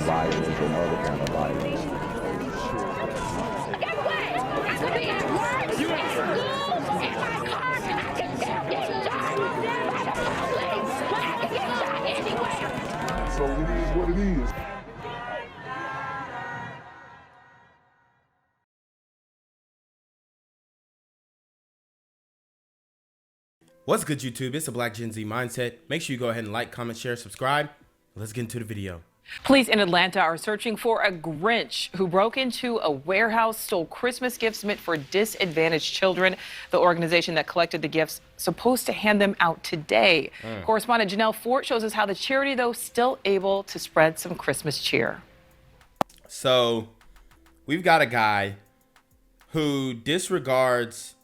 violence and other kind of violence. Get away! I could be at work, at school, in my car. I can still get shot by the police. I can get shot anywhere. So it is what it is. What's good, YouTube? It's a Black Gen Z Mindset. Make sure you go ahead and like, comment, share, subscribe. Let's get into the video. Police in Atlanta are searching for a Grinch who broke into a warehouse, stole Christmas gifts meant for disadvantaged children. The organization that collected the gifts supposed to hand them out today. Correspondent Janelle Fort shows us how the charity, though, still able to spread some Christmas cheer. So we've got a guy who disregards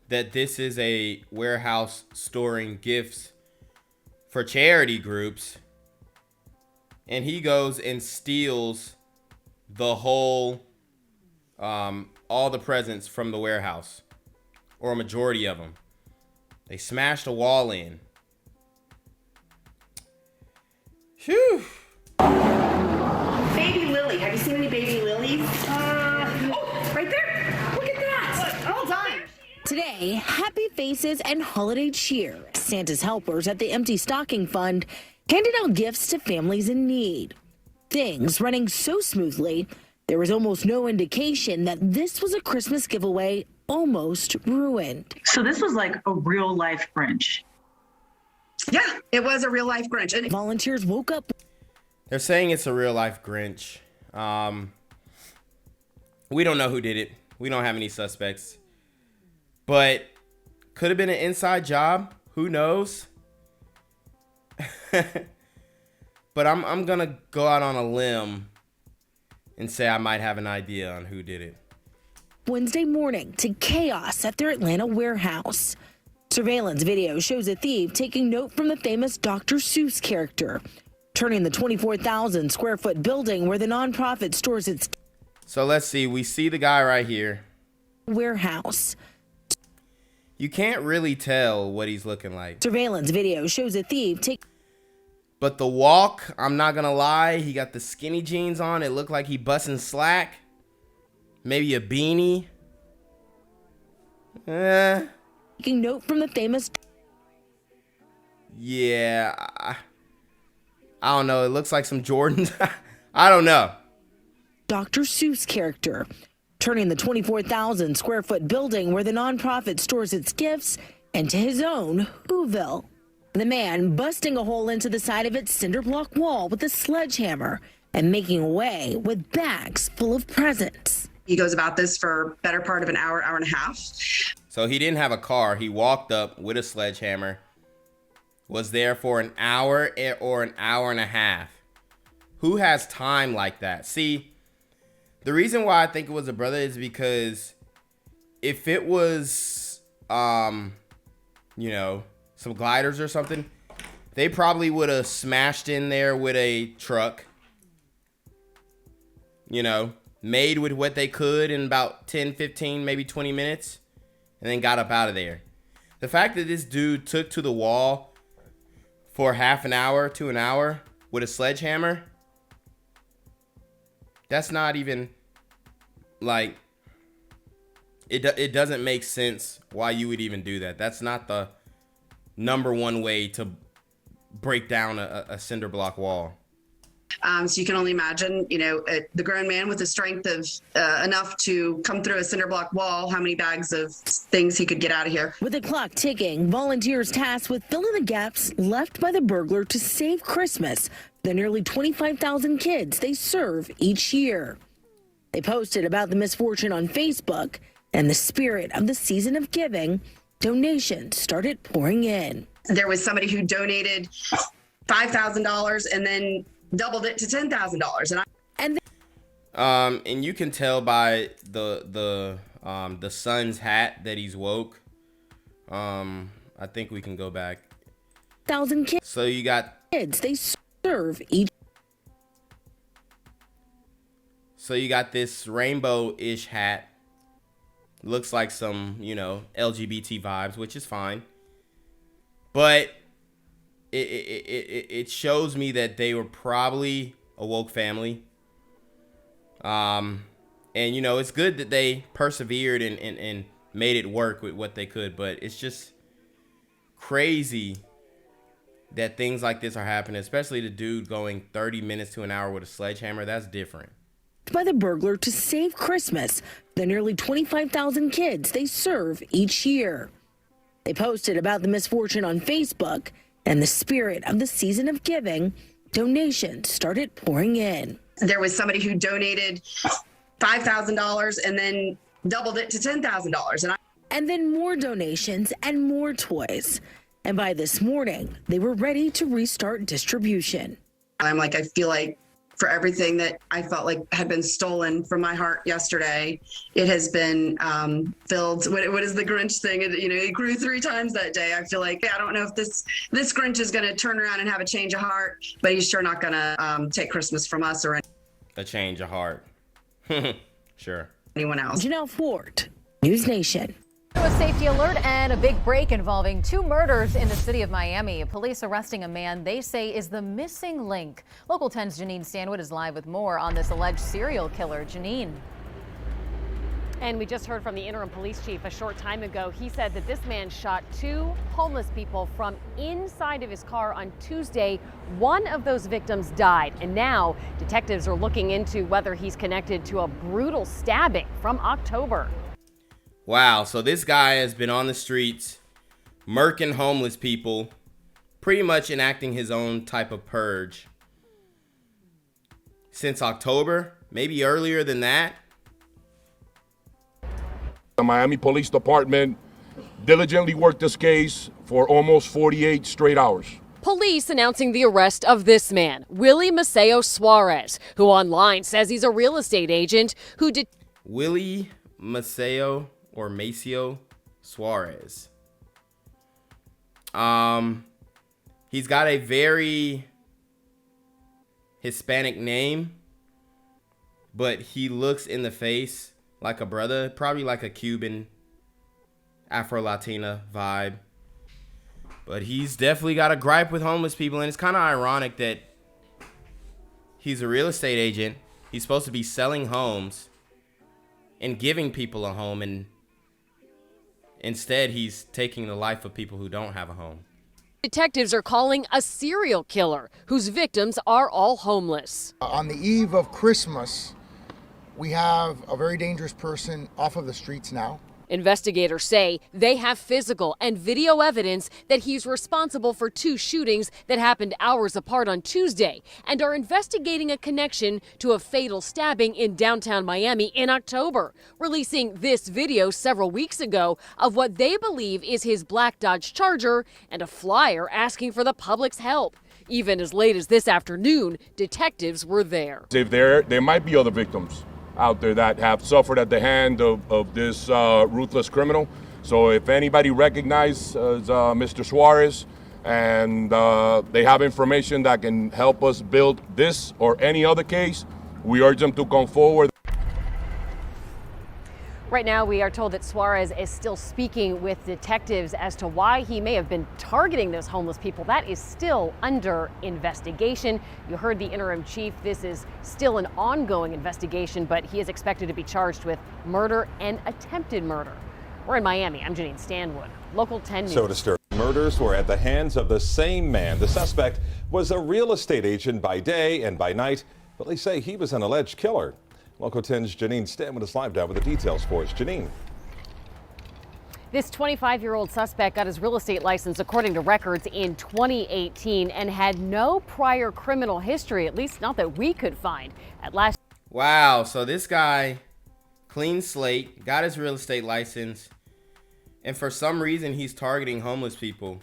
that this is a warehouse storing gifts for charity groups, and he goes and steals the whole all the presents from the warehouse, or a majority of them. They smashed a wall in. Phew. Baby lily. Have you seen any baby lilies? Oh, right there. Look at that. All done. Today, happy faces and holiday cheer. Santa's helpers at the Empty Stocking Fund handed out gifts to families in need. Things running so smoothly, there was almost no indication that this was a Christmas giveaway almost ruined. So this was like a real life Grinch. Yeah, it was a real life Grinch. And Volunteers woke up. They're saying it's a real life Grinch. We don't know who did it. We don't have any suspects. But could have been an inside job. Who knows? But I'm going to go out on a limb and say I might have an idea on who did it. Wednesday morning to chaos at their Atlanta warehouse. Surveillance video shows a thief taking note from the famous Dr. Seuss character, turning the 24,000 square foot building where the nonprofit stores its So let's see. We see the guy right here. Warehouse. You can't really tell what he's looking like. Surveillance video shows a thief take. But the walk, I'm not going to lie. He got the skinny jeans on. It looked like he busting slack. Maybe a beanie. Taking note from the famous. Yeah. I don't know. It looks like some Jordans. I don't know. Dr. Seuss character, turning the 24,000 square foot building where the nonprofit stores its gifts into his own Whoville. The man busting a hole into the side of its cinder block wall with a sledgehammer and making away with bags full of presents. he goes about this for better part of an hour, hour and a half. So he didn't have a car. He walked up with a sledgehammer, was there for an hour or an hour and a half. Who has time like that? See, the reason why I think it was a brother is because if it was, you know, some gliders or something, they probably would have smashed in there with a truck, you know, made with what they could in about 10, 15, maybe 20 minutes, and then got up out of there. The fact that this dude took to the wall for half an hour to an hour with a sledgehammer, that's not even, like, it doesn't make sense why you would even do that. That's not the number one way to break down a cinder block wall. So you can only imagine, you know, the grown man with the strength of enough to come through a cinder block wall, how many bags of things he could get out of here. With the clock ticking, volunteers tasked with filling the gaps left by the burglar to save Christmas, the nearly 25,000 kids they serve each year. They posted about the misfortune on Facebook, and the spirit of the season of giving, donations started pouring in. There was somebody who donated $5,000 and then doubled it to $10,000. And you can tell by the son's hat that he's woke. I think we can go back. 1,000 kids. So you got Kids they serve each. So you got this rainbow-ish hat. Looks like some, you know, LGBT vibes, which is fine. But it shows me that they were probably a woke family. And, you know, it's good that they persevered and made it work with what they could. But it's just crazy that things like this are happening, especially the dude going 30 minutes to an hour with a sledgehammer. That's different. By the burglar to save Christmas, the nearly 25,000 kids they serve each year. They posted about the misfortune on Facebook, and the spirit of the season of giving, donations started pouring in. There was somebody who donated $5,000 and then doubled it to $10,000. And then more donations and more toys. And by this morning, they were ready to restart distribution. I'm like, I feel like for everything that I felt like had been stolen from my heart yesterday, it has been filled. What is the Grinch thing? It grew 3 times that day. I feel like, I don't know if this Grinch is going to turn around and have a change of heart, but he's sure not going to take Christmas from us or A change of heart. Sure. anyone else. Janelle Ford, News Nation. A safety alert and a big break involving 2 murders in the city of Miami. Police arresting a man they say is the missing link. Local 10's Janine Stanwood is live with more on this alleged serial killer. Janine. And we just heard from the interim police chief a short time ago. He said that this man shot 2 homeless people from inside of his car on Tuesday. One of those victims died, and now detectives are looking into whether he's connected to a brutal stabbing from October. Wow, so this guy has been on the streets, murking homeless people, pretty much enacting his own type of purge since October, maybe earlier than that. The Miami Police Department diligently worked this case for almost 48 straight hours. Police announcing the arrest of this man, Willy Suarez, who online says he's a real estate agent who did. Willy Maceo or Maceo Suarez. He's got a very Hispanic name, but he looks in the face like a brother, probably like a Cuban, Afro-Latina vibe. But he's definitely got a gripe with homeless people, and it's kind of ironic that he's a real estate agent. He's supposed to be selling homes and giving people a home, and instead he's taking the life of people who don't have a home. Detectives are calling a serial killer whose victims are all homeless. On the eve of Christmas, we have a very dangerous person off of the streets now. Investigators say they have physical and video evidence that he's responsible for 2 shootings that happened hours apart on Tuesday and are investigating a connection to a fatal stabbing in downtown Miami in October, releasing this video several weeks ago of what they believe is his black Dodge Charger and a flyer asking for the public's help. Even as late as this afternoon, detectives were there. If there might be other victims out there that have suffered at the hand of this ruthless criminal. So if anybody recognizes Mr. Suarez and they have information that can help us build this or any other case, we urge them to come forward. Right now, we are told that Suarez is still speaking with detectives as to why he may have been targeting those homeless people. That is still under investigation. You heard the interim chief. This is still an ongoing investigation, but he is expected to be charged with murder and attempted murder. We're in Miami. I'm Janine Stanwood, Local 10 News. So disturbing murders were at the hands of the same man. The suspect was a real estate agent by day and by night. Police say he was an alleged killer. Local 10's Janine Stanwood is live now with the details for us. Janine. This 25-year-old suspect got his real estate license, according to records, in 2018 and had no prior criminal history, at least not that we could find. Wow, so this guy, clean slate, got his real estate license, and for some reason he's targeting homeless people.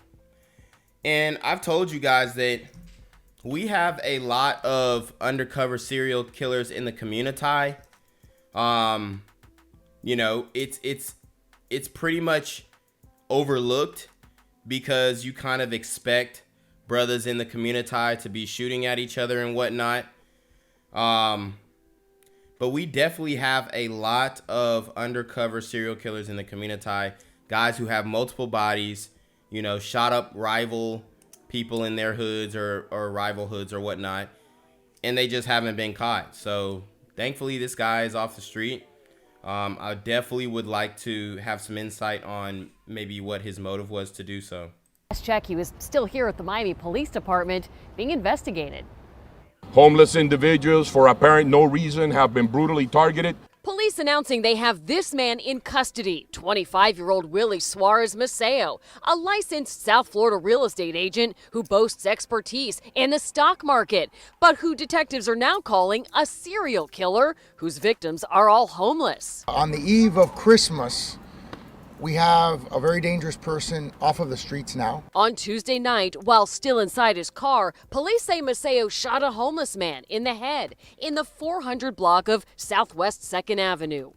And I've told you guys that we have a lot of undercover serial killers in the community. You know, it's pretty much overlooked because you kind of expect brothers in the community to be shooting at each other and whatnot. But we definitely have a lot of undercover serial killers in the community. Guys who have multiple bodies, you know, shot up rival people in their hoods or rival hoods or whatnot, and they just haven't been caught. So Thankfully, this guy is off the street. I definitely would like to have some insight on maybe what his motive was to do so. Last check, he was still here at the Miami Police Department being investigated. Homeless individuals, for apparent no reason, have been brutally targeted. Police announcing they have this man in custody, 25-year-old Willy Suarez Maceo, a licensed South Florida real estate agent who boasts expertise in the stock market, but who detectives are now calling a serial killer whose victims are all homeless. On the eve of Christmas, we have a very dangerous person off of the streets now. On Tuesday night, while still inside his car, police say Maceo shot a homeless man in the head in the 400 block of Southwest 2nd Avenue.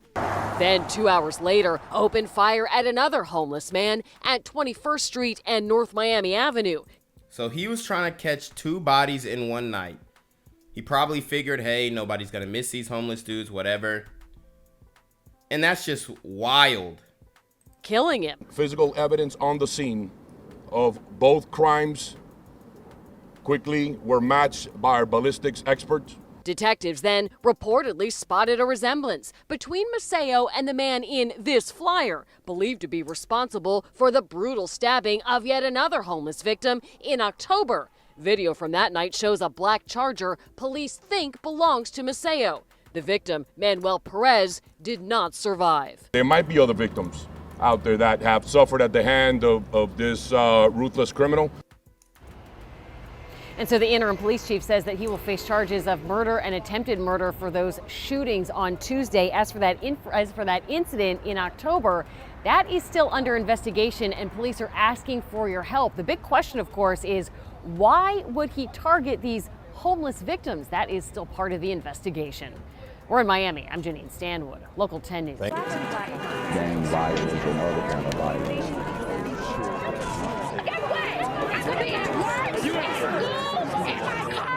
Then 2 hours later, opened fire at another homeless man at 21st Street and North Miami Avenue. So he was trying to catch 2 bodies in one night. He probably figured, hey, nobody's gonna miss these homeless dudes, whatever. And that's just wild. Killing him. Physical evidence on the scene of both crimes quickly were matched by our ballistics experts. Detectives then reportedly spotted a resemblance between Maceo and the man in this flyer, believed to be responsible for the brutal stabbing of yet another homeless victim in October. Video from that night shows a black Charger police think belongs to Maceo. The victim, Manuel Perez, did not survive. There might be other victims out there that have suffered at the hand of this ruthless criminal. And so the interim police chief says that he will face charges of murder and attempted murder for those shootings on Tuesday. As for that incident in October, that is still under investigation and police are asking for your help. The big question, of course, is why would he target these homeless victims? That is still part of the investigation. We're in Miami. I'm Janine Stanwood, Local 10 News. Gang violence and other kind of violence. Get away! I could be at work, at school, in my car.